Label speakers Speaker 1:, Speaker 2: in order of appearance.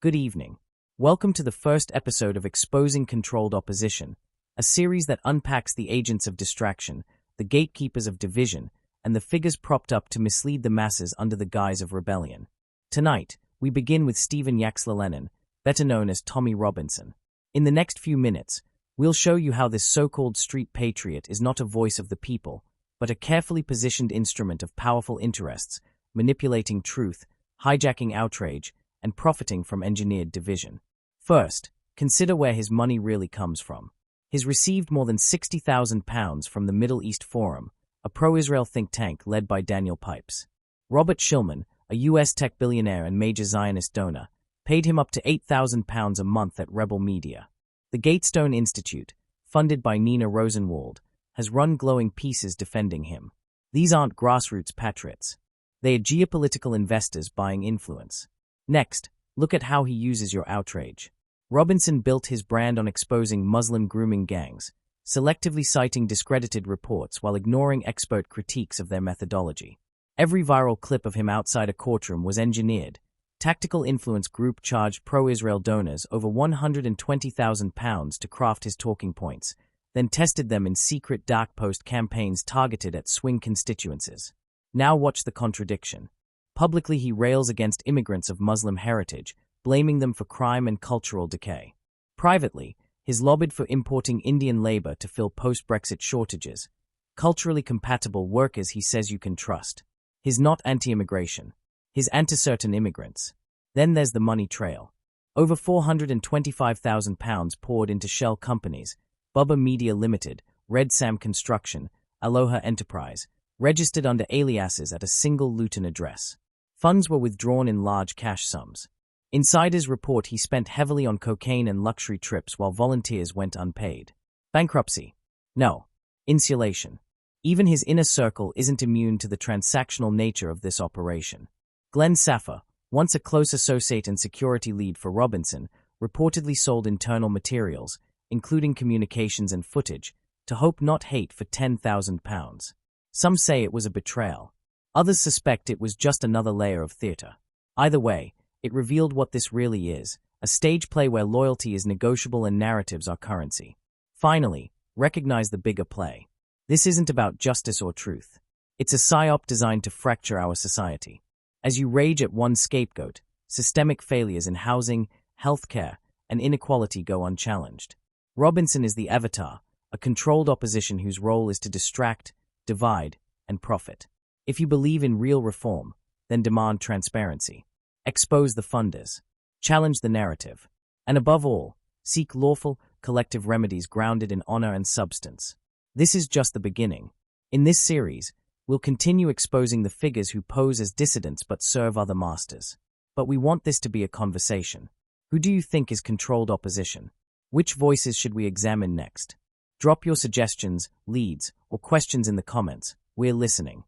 Speaker 1: Good evening. Welcome to the first episode of Exposing Controlled Opposition, a series that unpacks the agents of distraction, the gatekeepers of division, and the figures propped up to mislead the masses under the guise of rebellion. Tonight, we begin with Stephen Yaxley-Lennon, better known as Tommy Robinson. In the next few minutes, we'll show you how this so-called street patriot is not a voice of the people, but a carefully positioned instrument of powerful interests, manipulating truth, hijacking outrage, and profiting from engineered division. First, consider where his money really comes from. He's received more than £60,000 from the Middle East Forum, a pro-Israel think tank led by Daniel Pipes. Robert Shillman, a US tech billionaire and major Zionist donor, paid him up to £8,000 a month at Rebel Media. The Gatestone Institute, funded by Nina Rosenwald, has run glowing pieces defending him. These aren't grassroots patriots. They are geopolitical investors buying influence. Next, look at how he uses your outrage. Robinson built his brand on exposing Muslim grooming gangs, selectively citing discredited reports while ignoring expert critiques of their methodology. Every viral clip of him outside a courtroom was engineered. Tactical Influence Group charged pro-Israel donors over £120,000 to craft his talking points, then tested them in secret dark post campaigns targeted at swing constituencies. Now watch the contradiction. Publicly, he rails against immigrants of Muslim heritage, blaming them for crime and cultural decay. Privately, he's lobbied for importing Indian labor to fill post-Brexit shortages. Culturally compatible workers he says you can trust. He's not anti-immigration. He's anti-certain immigrants. Then there's the money trail. Over £425,000 poured into shell companies, Bubba Media Limited, Red Sam Construction, Aloha Enterprise, registered under aliases at a single Luton address. Funds were withdrawn in large cash sums. Insiders report he spent heavily on cocaine and luxury trips while volunteers went unpaid. Bankruptcy? No. Insulation. Even his inner circle isn't immune to the transactional nature of this operation. Glenn Saffer, once a close associate and security lead for Robinson, reportedly sold internal materials, including communications and footage, to Hope Not Hate for £10,000. Some say it was a betrayal. Others suspect it was just another layer of theater. Either way, it revealed what this really is, a stage play where loyalty is negotiable and narratives are currency. Finally, recognize the bigger play. This isn't about justice or truth. It's a psyop designed to fracture our society. As you rage at one scapegoat, systemic failures in housing, healthcare, and inequality go unchallenged. Robinson is the avatar, a controlled opposition whose role is to distract, divide, and profit. If you believe in real reform, then demand transparency. Expose the funders. Challenge the narrative. And above all, seek lawful, collective remedies grounded in honor and substance. This is just the beginning. In this series, we'll continue exposing the figures who pose as dissidents but serve other masters. But we want this to be a conversation. Who do you think is controlled opposition? Which voices should we examine next? Drop your suggestions, leads, or questions in the comments. We're listening.